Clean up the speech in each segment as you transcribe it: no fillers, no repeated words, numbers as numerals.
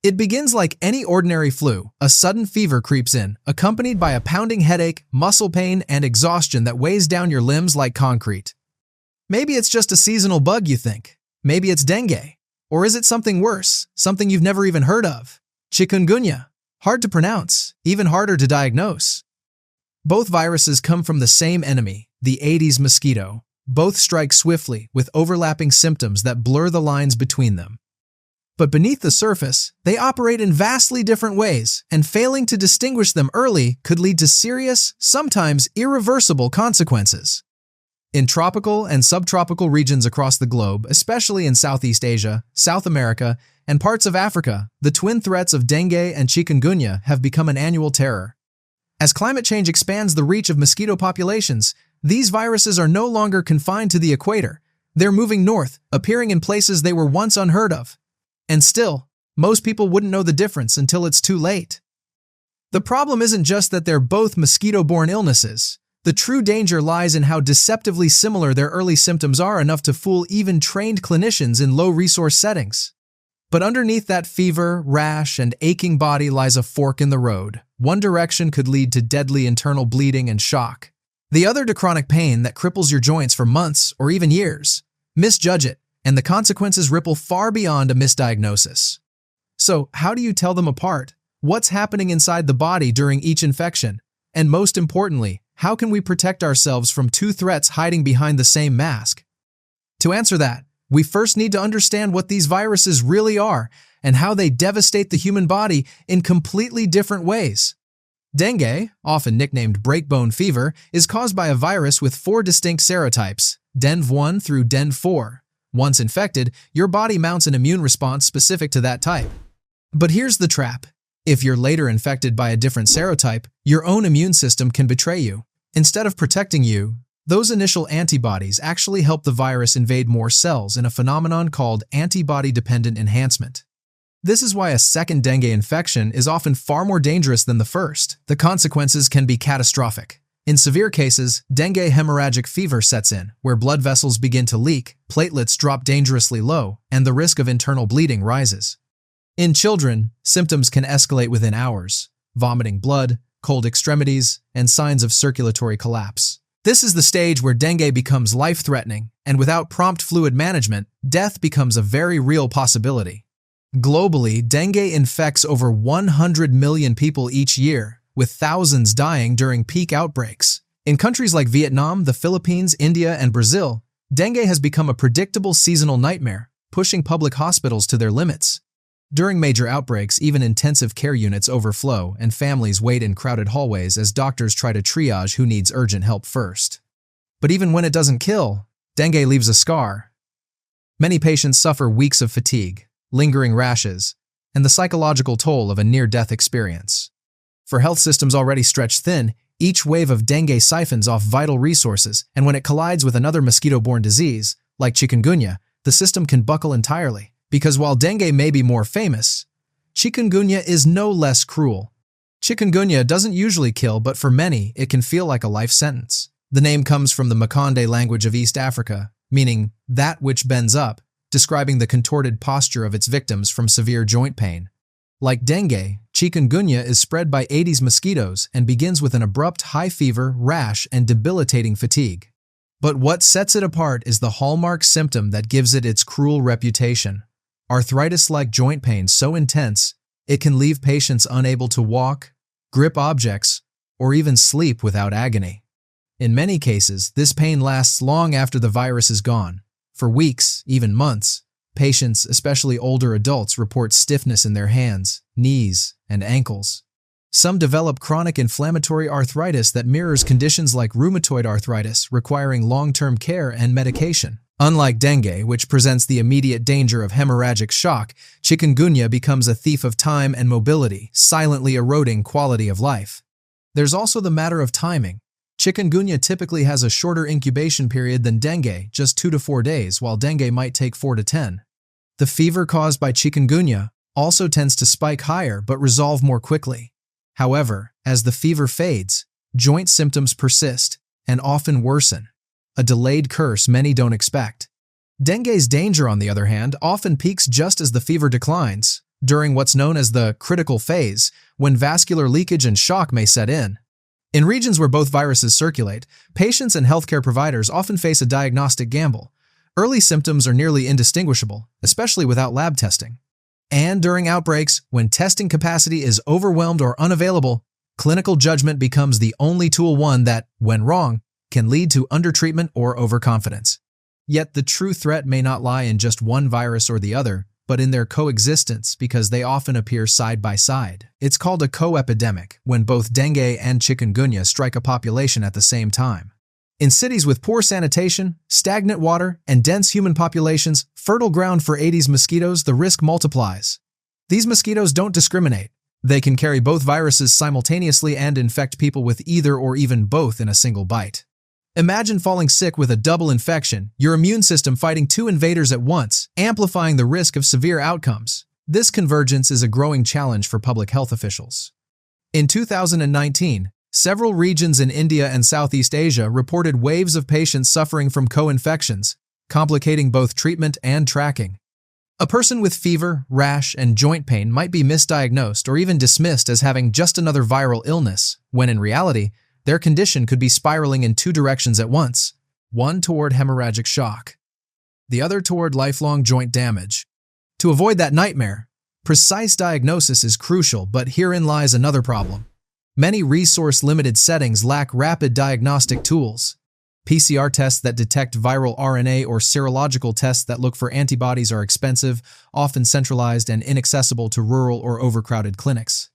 It begins like any ordinary flu. A sudden fever creeps in, accompanied by a pounding headache, muscle pain, and exhaustion that weighs down your limbs like concrete. Maybe it's just a seasonal bug, you think. Maybe it's dengue. Or is it something worse, something you've never even heard of? Chikungunya. Hard to pronounce, even harder to diagnose. Both viruses come from the same enemy, the Aedes mosquito. Both strike swiftly, with overlapping symptoms that blur the lines between them. But beneath the surface, they operate in vastly different ways, and failing to distinguish them early could lead to serious, sometimes irreversible consequences. In tropical and subtropical regions across the globe, especially in Southeast Asia, South America, and parts of Africa, the twin threats of dengue and chikungunya have become an annual terror. As climate change expands the reach of mosquito populations, these viruses are no longer confined to the equator. They're moving north, appearing in places they were once unheard of. And still, most people wouldn't know the difference until it's too late. The problem isn't just that they're both mosquito-borne illnesses. The true danger lies in how deceptively similar their early symptoms are, enough to fool even trained clinicians in low-resource settings. But underneath that fever, rash, and aching body lies a fork in the road. One direction could lead to deadly internal bleeding and shock. The other to chronic pain that cripples your joints for months or even years. Misjudge it, and the consequences ripple far beyond a misdiagnosis. So, how do you tell them apart? What's happening inside the body during each infection? And most importantly, how can we protect ourselves from two threats hiding behind the same mask? To answer that, we first need to understand what these viruses really are and how they devastate the human body in completely different ways. Dengue, often nicknamed breakbone fever, is caused by a virus with 4 distinct serotypes, DENV1 through DENV4. Once infected, your body mounts an immune response specific to that type. But here's the trap. If you're later infected by a different serotype, your own immune system can betray you. Instead of protecting you, those initial antibodies actually help the virus invade more cells in a phenomenon called antibody-dependent enhancement. This is why a second dengue infection is often far more dangerous than the first. The consequences can be catastrophic. In severe cases, dengue hemorrhagic fever sets in, where blood vessels begin to leak, platelets drop dangerously low, and the risk of internal bleeding rises. In children, symptoms can escalate within hours, vomiting blood, cold extremities, and signs of circulatory collapse. This is the stage where dengue becomes life-threatening, and without prompt fluid management, death becomes a very real possibility. Globally, dengue infects over 100 million people each year, with thousands dying during peak outbreaks. In countries like Vietnam, the Philippines, India, and Brazil, dengue has become a predictable seasonal nightmare, pushing public hospitals to their limits. During major outbreaks, even intensive care units overflow and families wait in crowded hallways as doctors try to triage who needs urgent help first. But even when it doesn't kill, dengue leaves a scar. Many patients suffer weeks of fatigue, lingering rashes, and the psychological toll of a near-death experience. For health systems already stretched thin, each wave of dengue siphons off vital resources, and when it collides with another mosquito-borne disease, like chikungunya, the system can buckle entirely. Because while dengue may be more famous, chikungunya is no less cruel. Chikungunya doesn't usually kill, but for many, it can feel like a life sentence. The name comes from the Makonde language of East Africa, meaning that which bends up, describing the contorted posture of its victims from severe joint pain. Like dengue, chikungunya is spread by Aedes mosquitoes and begins with an abrupt high fever, rash, and debilitating fatigue. But what sets it apart is the hallmark symptom that gives it its cruel reputation. Arthritis-like joint pain so intense, it can leave patients unable to walk, grip objects, or even sleep without agony. In many cases, this pain lasts long after the virus is gone. For weeks, even months, patients, especially older adults, report stiffness in their hands, knees, and ankles. Some develop chronic inflammatory arthritis that mirrors conditions like rheumatoid arthritis, requiring long-term care and medication. Unlike dengue, which presents the immediate danger of hemorrhagic shock, chikungunya becomes a thief of time and mobility, silently eroding quality of life. There's also the matter of timing. Chikungunya typically has a shorter incubation period than dengue, just 2 to 4 days, while dengue might take 4 to 10. The fever caused by chikungunya also tends to spike higher but resolve more quickly. However, as the fever fades, joint symptoms persist and often worsen. A delayed curse many don't expect. Dengue's danger, on the other hand, often peaks just as the fever declines. during what's known as the critical phase, when vascular leakage and shock may set in. In regions where both viruses circulate, patients and healthcare providers often face a diagnostic gamble. Early symptoms are nearly indistinguishable, especially without lab testing. And during outbreaks, when testing capacity is overwhelmed or unavailable, clinical judgment becomes the only tool, one that, when wrong, can lead to undertreatment or overconfidence. Yet the true threat may not lie in just one virus or the other, but in their coexistence, because they often appear side by side. It's called a co-epidemic when both dengue and chikungunya strike a population at the same time. In cities with poor sanitation, stagnant water, and dense human populations, fertile ground for Aedes mosquitoes, the risk multiplies. These mosquitoes don't discriminate. They can carry both viruses simultaneously and infect people with either or even both in a single bite. Imagine falling sick with a double infection, your immune system fighting two invaders at once, amplifying the risk of severe outcomes. This convergence is a growing challenge for public health officials. In 2019, several regions in India and Southeast Asia reported waves of patients suffering from co-infections, complicating both treatment and tracking. A person with fever, rash, and joint pain might be misdiagnosed or even dismissed as having just another viral illness, when in reality, their condition could be spiraling in two directions at once, one toward hemorrhagic shock, the other toward lifelong joint damage. To avoid that nightmare, precise diagnosis is crucial, but herein lies another problem. Many resource-limited settings lack rapid diagnostic tools. PCR tests that detect viral RNA or serological tests that look for antibodies are expensive, often centralized and inaccessible to rural or overcrowded clinics.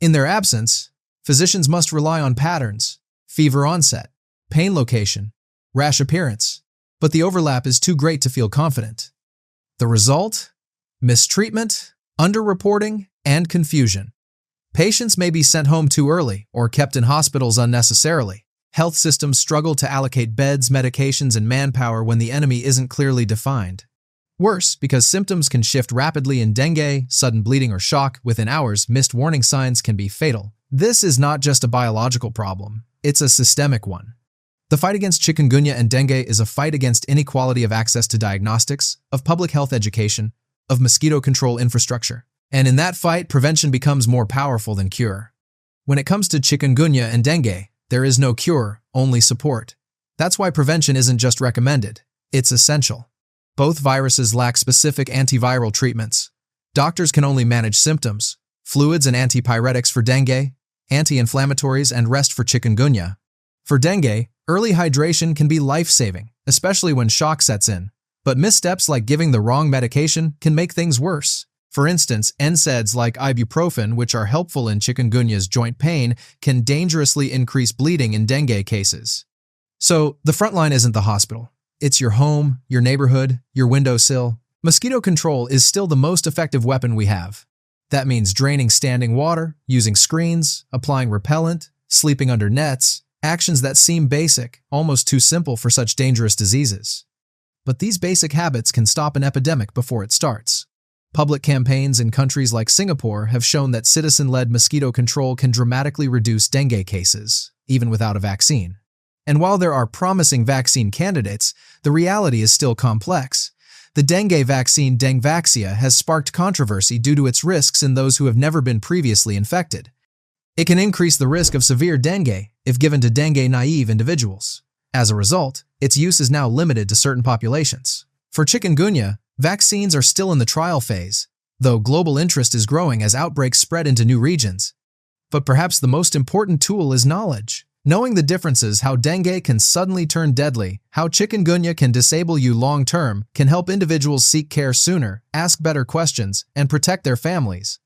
In their absence, physicians must rely on patterns, fever onset, pain location, rash appearance, but the overlap is too great to feel confident. The result? Mistreatment, underreporting, and confusion. Patients may be sent home too early or kept in hospitals unnecessarily. Health systems struggle to allocate beds, medications, and manpower when the enemy isn't clearly defined. Worse, because symptoms can shift rapidly in dengue, sudden bleeding or shock within hours, missed warning signs can be fatal. This is not just a biological problem, it's a systemic one. The fight against chikungunya and dengue is a fight against inequality of access to diagnostics, of public health education, of mosquito control infrastructure. And in that fight, prevention becomes more powerful than cure. When it comes to chikungunya and dengue, there is no cure, only support. That's why prevention isn't just recommended, it's essential. Both viruses lack specific antiviral treatments. Doctors can only manage symptoms, fluids and antipyretics for dengue, anti-inflammatories, and rest for chikungunya. For dengue, early hydration can be life-saving, especially when shock sets in. But missteps like giving the wrong medication can make things worse. For instance, NSAIDs like ibuprofen, which are helpful in chikungunya's joint pain, can dangerously increase bleeding in dengue cases. So, the front line isn't the hospital. It's your home, your neighborhood, your windowsill. Mosquito control is still the most effective weapon we have. That means draining standing water, using screens, applying repellent, sleeping under nets, actions that seem basic, almost too simple for such dangerous diseases. But these basic habits can stop an epidemic before it starts. Public campaigns in countries like Singapore have shown that citizen-led mosquito control can dramatically reduce dengue cases, even without a vaccine. And while there are promising vaccine candidates, the reality is still complex. The dengue vaccine Dengvaxia has sparked controversy due to its risks in those who have never been previously infected. It can increase the risk of severe dengue if given to dengue-naive individuals. As a result, its use is now limited to certain populations. For chikungunya, vaccines are still in the trial phase, though global interest is growing as outbreaks spread into new regions. But perhaps the most important tool is knowledge. Knowing the differences, how dengue can suddenly turn deadly, how chikungunya can disable you long-term, can help individuals seek care sooner, ask better questions, and protect their families.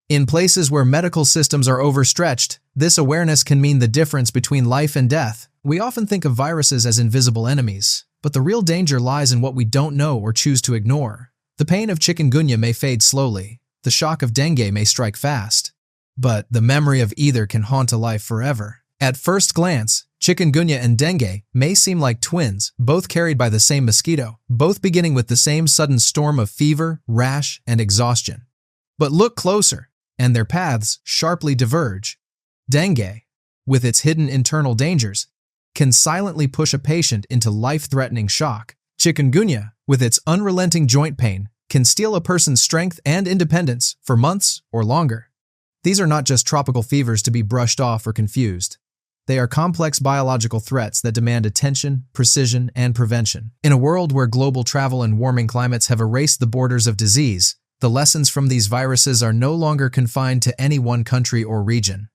In places where medical systems are overstretched, this awareness can mean the difference between life and death. We often think of viruses as invisible enemies, but the real danger lies in what we don't know or choose to ignore. The pain of chikungunya may fade slowly, the shock of dengue may strike fast, but the memory of either can haunt a life forever. At first glance, chikungunya and dengue may seem like twins, both carried by the same mosquito, both beginning with the same sudden storm of fever, rash, and exhaustion. But look closer, and their paths sharply diverge. Dengue, with its hidden internal dangers, can silently push a patient into life-threatening shock. Chikungunya, with its unrelenting joint pain, can steal a person's strength and independence for months or longer. These are not just tropical fevers to be brushed off or confused. They are complex biological threats that demand attention, precision, and prevention. In a world where global travel and warming climates have erased the borders of disease, the lessons from these viruses are no longer confined to any one country or region.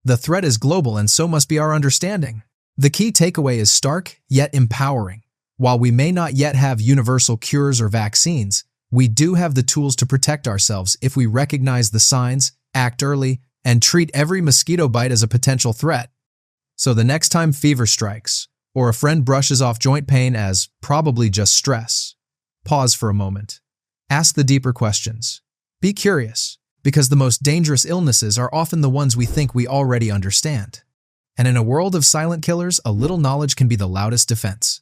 The threat is global, and so must be our understanding. The key takeaway is stark, yet empowering. While we may not yet have universal cures or vaccines, we do have the tools to protect ourselves if we recognize the signs, act early, and treat every mosquito bite as a potential threat. So the next time fever strikes, or a friend brushes off joint pain as probably just stress, pause for a moment. Ask the deeper questions. Be curious, because the most dangerous illnesses are often the ones we think we already understand. And in a world of silent killers, a little knowledge can be the loudest defense.